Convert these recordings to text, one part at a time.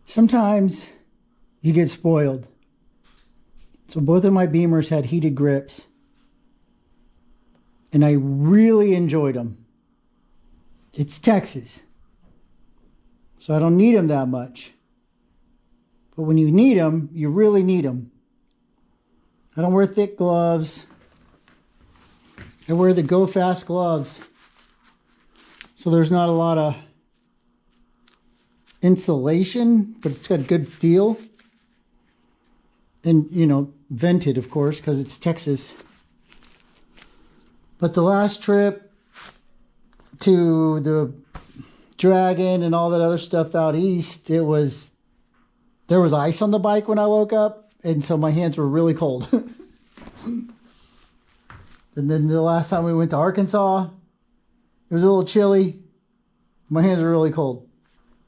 Sometimes you get spoiled. So both of my Beamers had heated grips, and I really enjoyed them. It's Texas, so I don't need them that much. But when you need them, you really need them. I don't wear thick gloves. I wear the Go Fast gloves. So there's not a lot of insulation, but it's got a good feel. And, you know, vented, of course, because it's Texas. But the last trip to the Dragon and all that other stuff out east, there was ice on the bike when I woke up, and so my hands were really cold. And then the last time we went to Arkansas, it was a little chilly. My hands were really cold.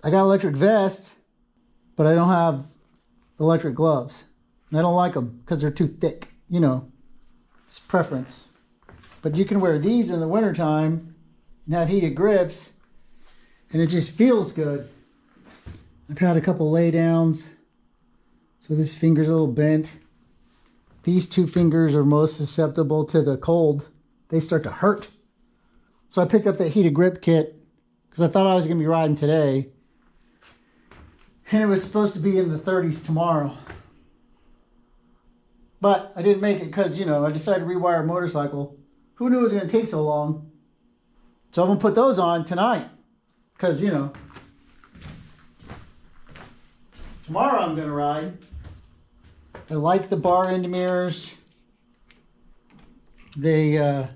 I got an electric vest, but I don't have electric gloves. And I don't like them because they're too thick. You know, it's preference. But you can wear these in the wintertime and have heated grips, and it just feels good. I've had a couple lay downs, so this finger's a little bent. These two fingers are most susceptible to the cold. They start to hurt. So I picked up that heated grip kit because I thought I was going to be riding today. And it was supposed to be in the 30s tomorrow. But I didn't make it because, you know, I decided to rewire a motorcycle. Who knew it was going to take so long? So I'm going to put those on tonight. Because, you know, tomorrow I'm going to ride. I like the bar end mirrors. They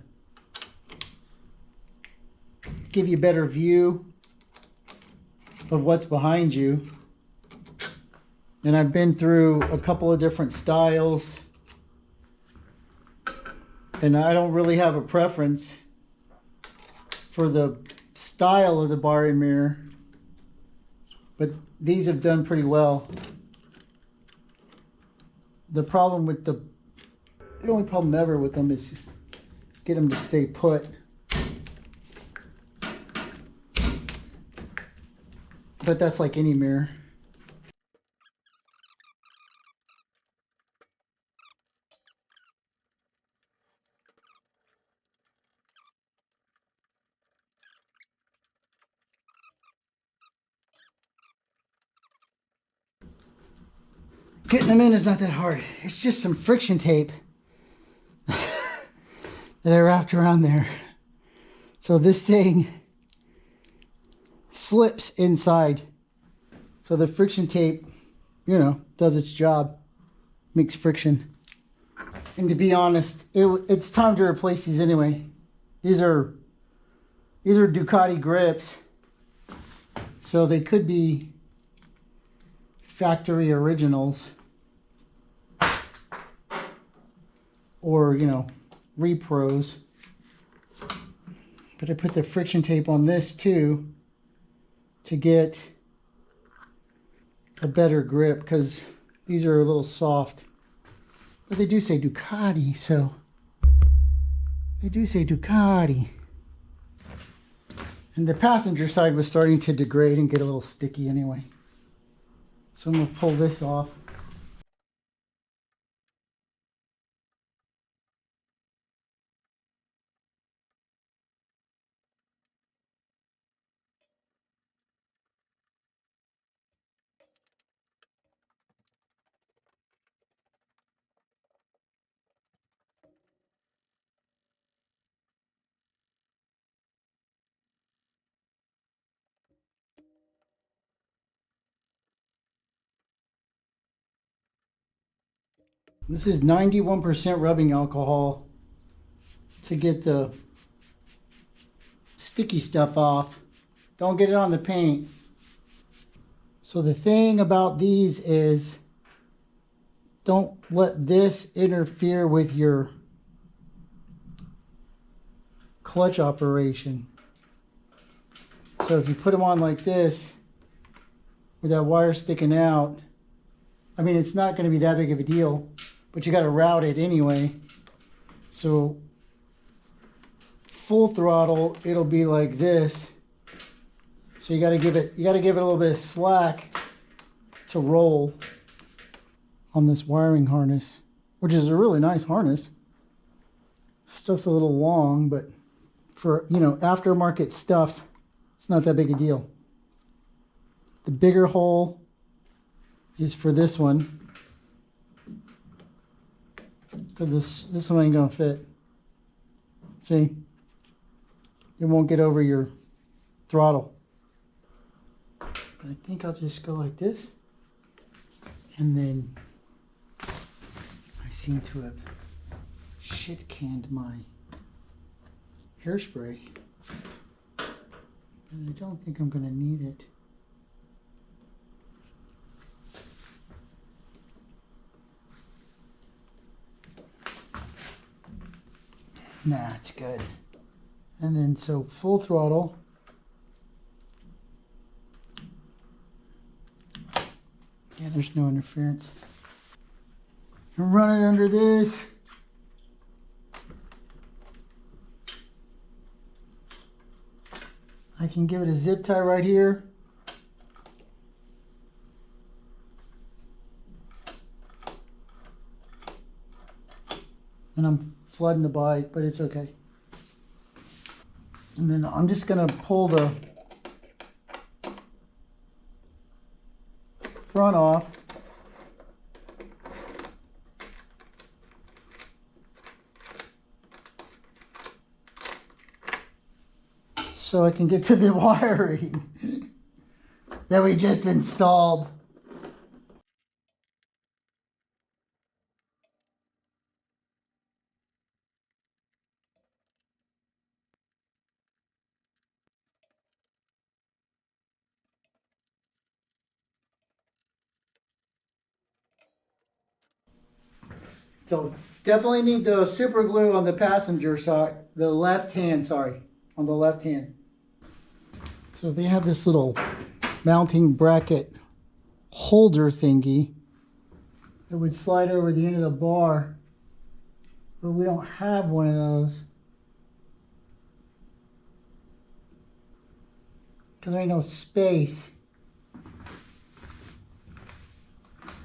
give you a better view of what's behind you. And I've been through a couple of different styles. And I don't really have a preference for the style of the bar end mirror. But these have done pretty well. The only problem ever with them is get them to stay put. But that's like any mirror. Getting them in is not that hard. It's just some friction tape that I wrapped around there. So this thing slips inside. So the friction tape, you know, does its job. Makes friction. And to be honest, it's time to replace these anyway. These are Ducati grips. So they could be factory originals. Or, you know, repros. But I put the friction tape on this too to get a better grip because these are a little soft. But they do say Ducati, so they do say Ducati. And the passenger side was starting to degrade and get a little sticky anyway. So I'm going to pull this off. This is 91% rubbing alcohol to get the sticky stuff off. Don't get it on the paint. So the thing about these is don't let this interfere with your clutch operation. So if you put them on like this with that wire sticking out, I mean, it's not going to be that big of a deal, but you got to route it anyway. So full throttle, it'll be like this. So you got to give it a little bit of slack to roll on this wiring harness, which is a really nice harness. Stuff's a little long, but for, you know, aftermarket stuff, it's not that big a deal. The bigger hole is for this one, because this one ain't gonna fit. See, it won't get over your throttle. But I think I'll just go like this, and then I seem to have shit canned my hairspray, and I don't think I'm gonna need it. Nah, it's good. And then so full throttle. Yeah, there's no interference. And run it under this. I can give it a zip tie right here. And I'm flooding the bike, but it's okay. And then I'm just gonna pull the front off. So I can get to the wiring that we just installed. So definitely need the super glue on the passenger side, the left hand, sorry, on the left hand. So they have this little mounting bracket holder thingy that would slide over the end of the bar, but we don't have one of those because there ain't no space.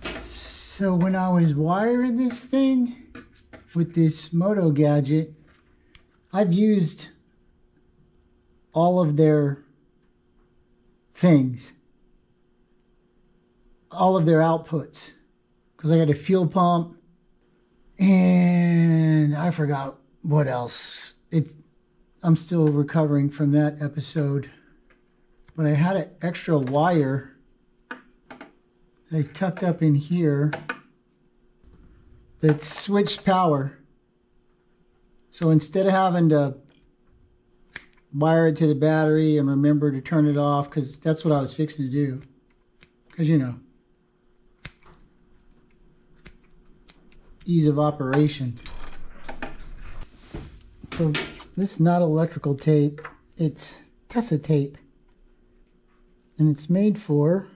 So when I was wiring this thing with this Moto gadget, I've used all of their things, all of their outputs, because I got a fuel pump and I forgot what else. I'm still recovering from that episode, but I had an extra wire that I tucked up in here that switched power. So instead of having to wire it to the battery and remember to turn it off, because that's what I was fixing to do, because you know, ease of operation. So this is not electrical tape, it's Tessa tape, and it's made for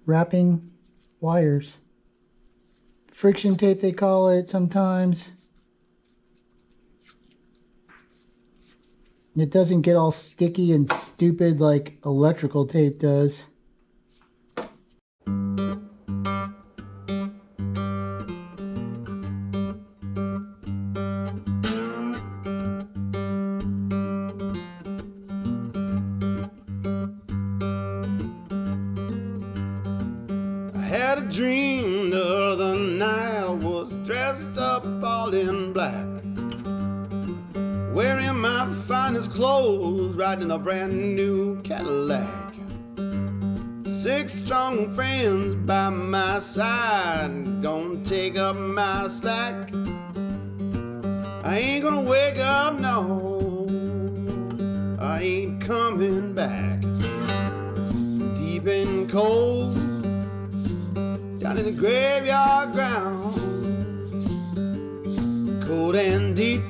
wrapping wires. Friction tape they call it sometimes. It doesn't get all sticky and stupid like electrical tape does. Had a dream the other night, I was dressed up all in black, wearing my finest clothes, riding a brand new Cadillac. 6 strong friends by my side, gonna take up my slack. I ain't gonna wake up, no, I ain't coming back. It's deep and cold down in the graveyard ground, cold and deep.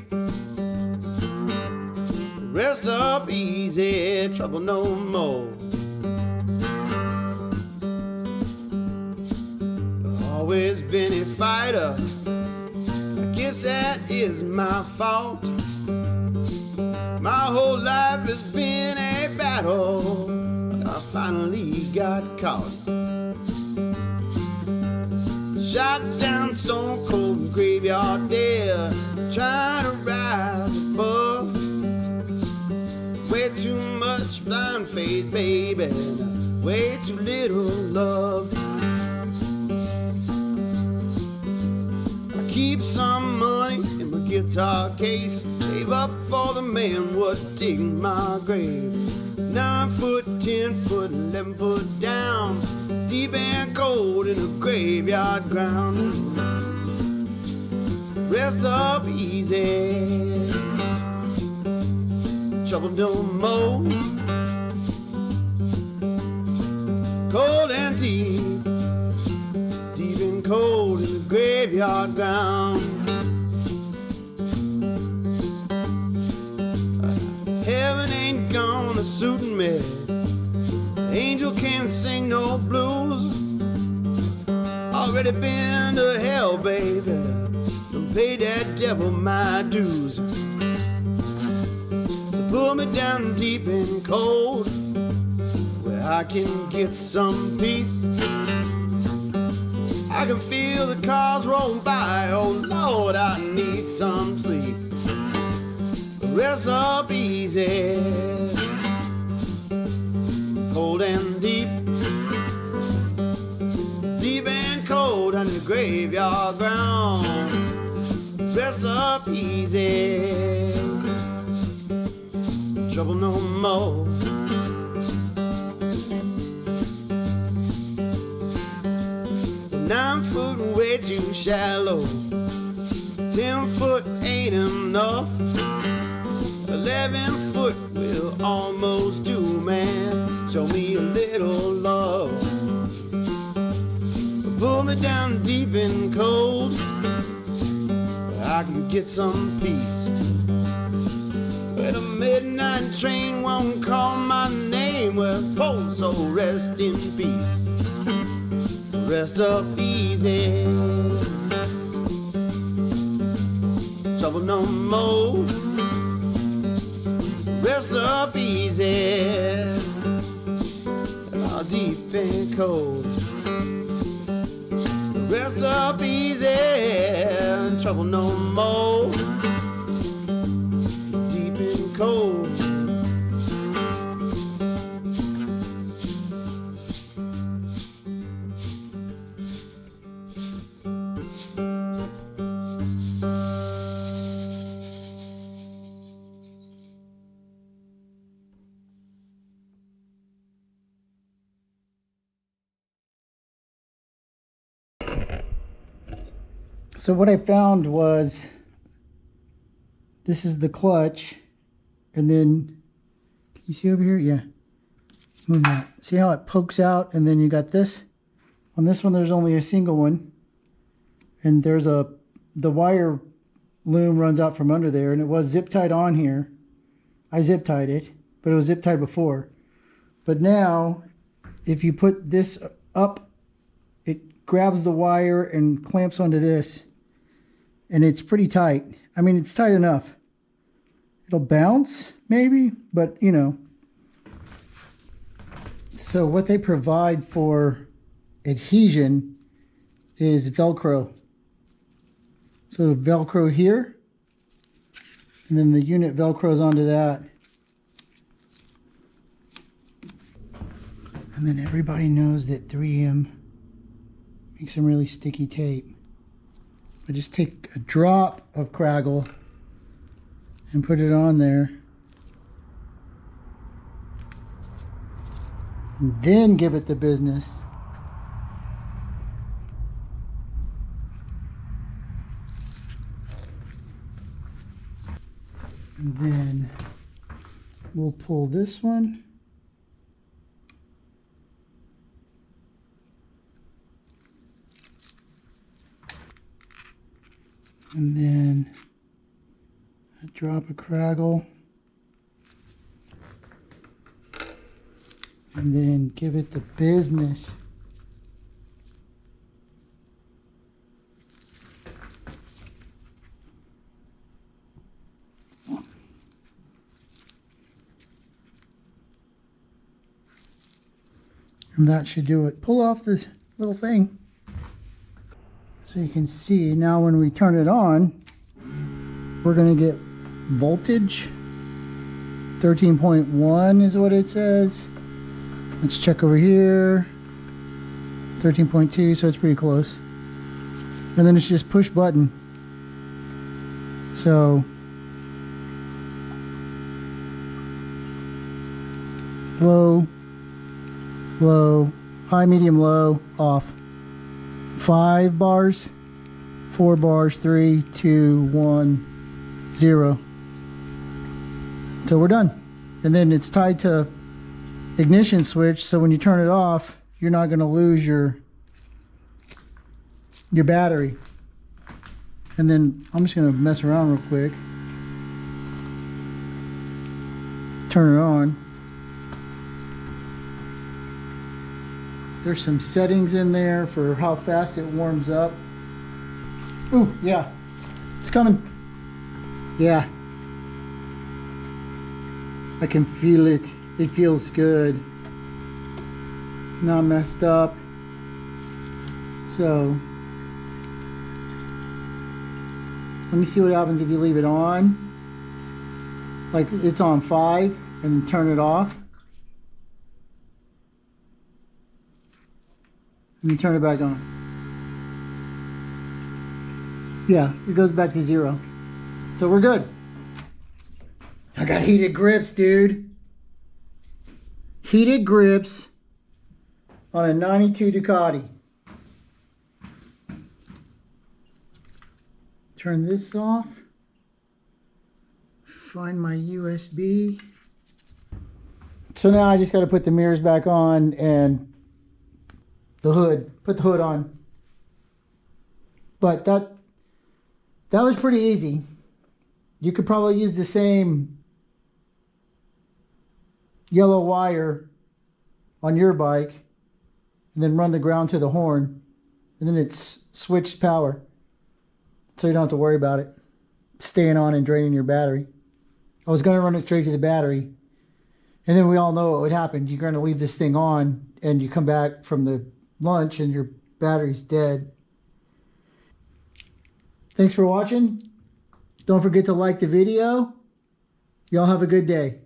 Rest up easy, trouble no more. Always been a fighter, I guess that is my fault. My whole life has been a battle, I finally got got caught. Shot down stone cold graveyard there, trying to rise above. Way too much blind faith, baby, way too little love. I keep some money in my guitar case, save up for the man what dig my grave. 9 foot, 10 foot, 11 foot down, deep and cold in the graveyard ground. Rest up easy, trouble no more. Cold and deep, deep and cold in the graveyard ground. Heaven ain't gonna suit me, angel can't sing no blues. Already been to hell, baby, don't pay that devil my dues. So pull me down deep and cold, where I can get some peace. I can feel the cars roll by, oh Lord, I need some sleep. Rest up easy, cold and deep, deep and cold on the graveyard ground. Rest up easy, trouble no more. Nine foot way too shallow, 10 foot ain't enough, 11 foot will almost do, man. Show me a little love. Pull me down deep and cold, where I can get some peace. Where the midnight train won't call my name, where post, so rest in peace. Rest up easy, trouble no more. Rest up easy, all deep and cold. Rest up easy, trouble no more. Deep and cold. So what I found was, this is the clutch, and then, can you see over here? Yeah. Move that. See how it pokes out, and then you got this? On this one, there's only a single one, and there's the wire loom runs out from under there, and it was zip tied on here. I zip tied it, but it was zip tied before. But now, if you put this up, it grabs the wire and clamps onto this. And it's pretty tight. I mean, it's tight enough. It'll bounce, maybe, but you know. So what they provide for adhesion is Velcro. So the Velcro here, and then the unit Velcros onto that. And then everybody knows that 3M makes some really sticky tape. I just take a drop of Craggle and put it on there. And then give it the business. And then we'll pull this one. And then a drop of Craggle. And then give it the business. And that should do it. Pull off this little thing. So you can see now when we turn it on, we're going to get voltage. 13.1 is what it says. Let's check over here. 13.2, so it's pretty close. And then it's just push button. So low, low, high, medium, low, off. 5 bars, 4 bars, 3, 2, 1, 0. So we're done. And then it's tied to ignition switch, so when you turn it off, you're not going to lose your battery. And then I'm just going to mess around real quick. Turn it on. There's some settings in there for how fast it warms up. Ooh, yeah, it's coming. Yeah, I can feel it. It feels good. Not messed up. So let me see what happens if you leave it on. Like it's on 5 and turn it off. And you turn it back on. Yeah, it goes back to 0. So we're good. I got heated grips, dude. Heated grips on a 92 Ducati. Turn this off. Find my USB. So now I just got to put the mirrors back on and the hood. Put the hood on. But that was pretty easy. You could probably use the same yellow wire on your bike and then run the ground to the horn, and then it's switched power. So you don't have to worry about it staying on and draining your battery. I was going to run it straight to the battery, and then we all know what would happen. You're going to leave this thing on and you come back from the lunch and your battery's dead. Thanks for watching. Don't forget to like the video. Y'all have a good day.